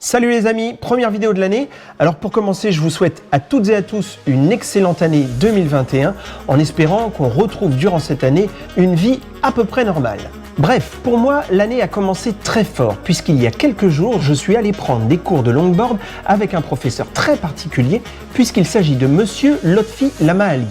Salut les amis, première vidéo de l'année. Alors pour commencer, je vous souhaite à toutes et à tous une excellente année 2021 en espérant qu'on retrouve durant cette année une vie à peu près normale. Bref, pour moi, l'année a commencé très fort puisqu'il y a quelques jours, je suis allé prendre des cours de longboard avec un professeur très particulier puisqu'il s'agit de Monsieur Lotfi Lamahali.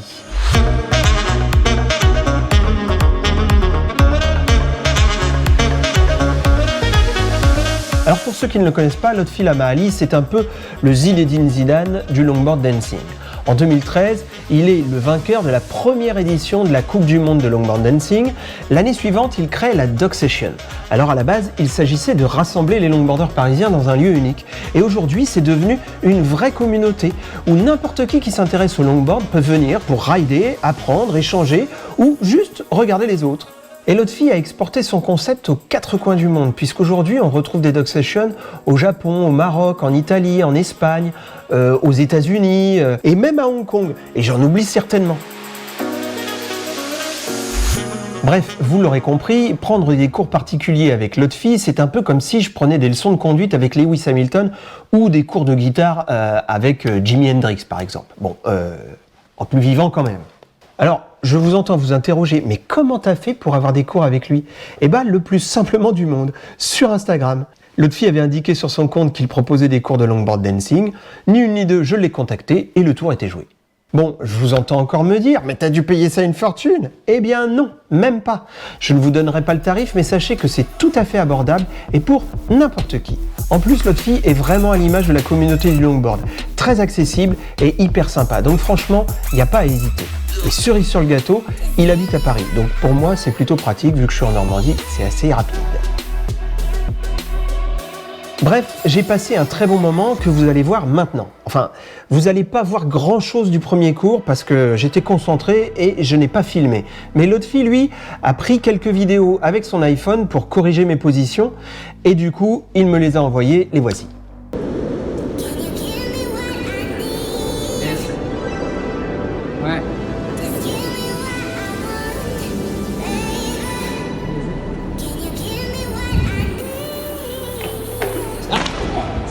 Alors pour ceux qui ne le connaissent pas, Lotfi Lamahali, c'est un peu le Zinedine Zidane du longboard dancing. En 2013, il est le vainqueur de la première édition de la Coupe du Monde de longboard dancing. L'année suivante, il crée la Dog Session. Alors à la base, il s'agissait de rassembler les longboarders parisiens dans un lieu unique. Et aujourd'hui, c'est devenu une vraie communauté où n'importe qui s'intéresse au longboard peut venir pour rider, apprendre, échanger ou juste regarder les autres. Et Lotfi a exporté son concept aux quatre coins du monde, puisqu'aujourd'hui on retrouve des dog sessions au Japon, au Maroc, en Italie, en Espagne, aux États-Unis et même à Hong Kong. Et j'en oublie certainement. Bref, vous l'aurez compris, prendre des cours particuliers avec Lotfi, c'est un peu comme si je prenais des leçons de conduite avec Lewis Hamilton ou des cours de guitare avec Jimi Hendrix par exemple. Bon, en plus vivant quand même. Alors, je vous entends vous interroger, mais comment t'as fait pour avoir des cours avec lui? Eh ben, le plus simplement du monde, sur Instagram. Lotfi avait indiqué sur son compte qu'il proposait des cours de longboard dancing. Ni une ni deux, je l'ai contacté et le tour était joué. Bon, je vous entends encore me dire, mais t'as dû payer ça une fortune? Eh bien non, même pas. Je ne vous donnerai pas le tarif, mais sachez que c'est tout à fait abordable et pour n'importe qui. En plus, Lotfi est vraiment à l'image de la communauté du longboard. Très accessible et hyper sympa. Donc franchement, il n'y a pas à hésiter. Et cerise sur le gâteau, il habite à Paris. Donc pour moi, c'est plutôt pratique vu que je suis en Normandie, c'est assez rapide. Bref, j'ai passé un très bon moment que vous allez voir maintenant. Enfin, vous n'allez pas voir grand chose du premier cours parce que j'étais concentré et je n'ai pas filmé. Mais Lotfi, lui, a pris quelques vidéos avec son iPhone pour corriger mes positions et du coup, il me les a envoyées, les voici. Ouais.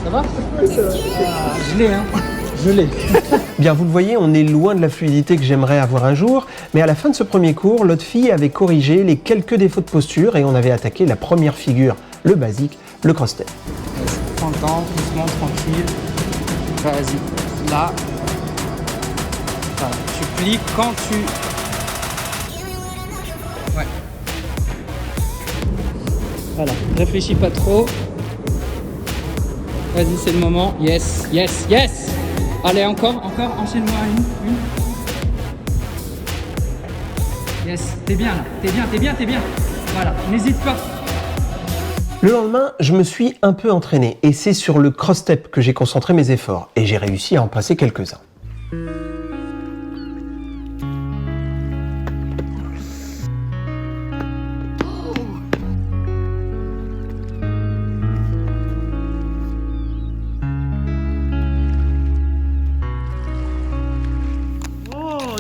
Ça va? Oui, ça va. Je l'ai, hein. Je l'ai. Bien, vous le voyez, on est loin de la fluidité que j'aimerais avoir un jour, mais à la fin de ce premier cours, Lotfi avait corrigé les quelques défauts de posture et on avait attaqué la première figure, le basique, le cross-step. Prends le temps, doucement, tranquille. Vas-y. Là. Voilà. Tu plies quand tu... Ouais. Voilà. Réfléchis pas trop. Vas-y, c'est le moment. Yes, yes, yes. Allez, encore, enchaîne-moi une. Yes, t'es bien là. T'es bien. Voilà, n'hésite pas. Le lendemain, je me suis un peu entraîné et c'est sur le cross-step que j'ai concentré mes efforts et j'ai réussi à en passer quelques-uns.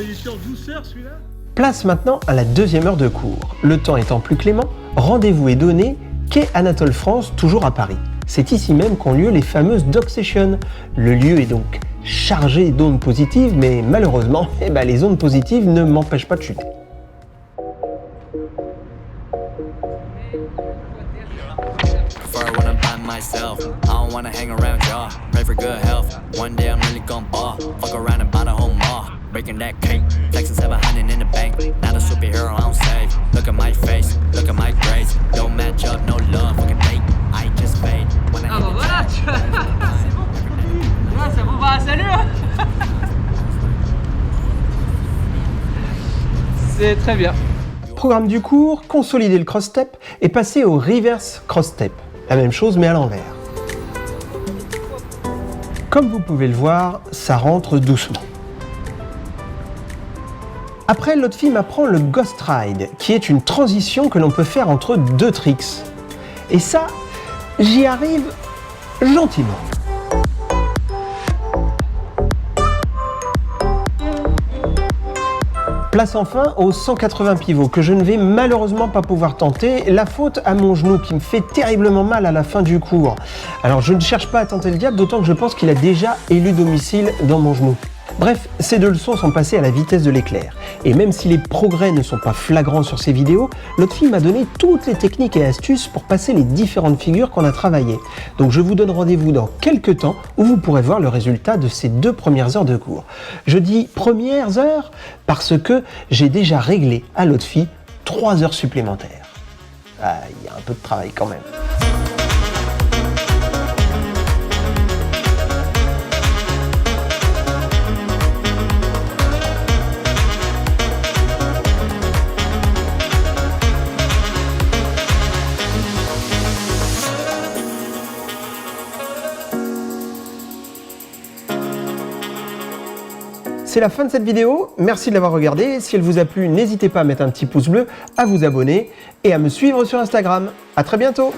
Il est sur douceur celui-là. Place maintenant à la deuxième heure de cours. Le temps étant plus clément, rendez-vous est donné quai Anatole France, toujours à Paris. C'est ici même qu'ont lieu les fameuses Dog Sessions. Le lieu est donc chargé d'ondes positives, mais malheureusement, les ondes positives ne m'empêchent pas de chuter. Breaking that cake, flexing 700 in the bank. Not a superhero, I don't save. Look at my face, look at my grades. Don't match up, no love, fucking fake. I just fade. Ah bah voilà, tu vois. C'est bon. Ouais, c'est bon, bah salut. C'est très bien. Programme du cours, consolider le cross-step et passer au reverse cross-step. La même chose mais à l'envers. Comme vous pouvez le voir, ça rentre doucement. Après, Lotfi m'apprend le Ghost Ride, qui est une transition que l'on peut faire entre deux tricks. Et ça, j'y arrive gentiment. Place enfin aux 180 pivots que je ne vais malheureusement pas pouvoir tenter, la faute à mon genou qui me fait terriblement mal à la fin du cours. Alors je ne cherche pas à tenter le diable, d'autant que je pense qu'il a déjà élu domicile dans mon genou. Bref, ces deux leçons sont passées à la vitesse de l'éclair. Et même si les progrès ne sont pas flagrants sur ces vidéos, l'autre fille m'a donné toutes les techniques et astuces pour passer les différentes figures qu'on a travaillées. Donc je vous donne rendez-vous dans quelques temps où vous pourrez voir le résultat de ces 2 premières heures de cours. Je dis premières heures parce que j'ai déjà réglé à l'autre fille 3 heures supplémentaires. Ah, il y a un peu de travail quand même. C'est la fin de cette vidéo, merci de l'avoir regardée. Si elle vous a plu, n'hésitez pas à mettre un petit pouce bleu, à vous abonner et à me suivre sur Instagram. À très bientôt.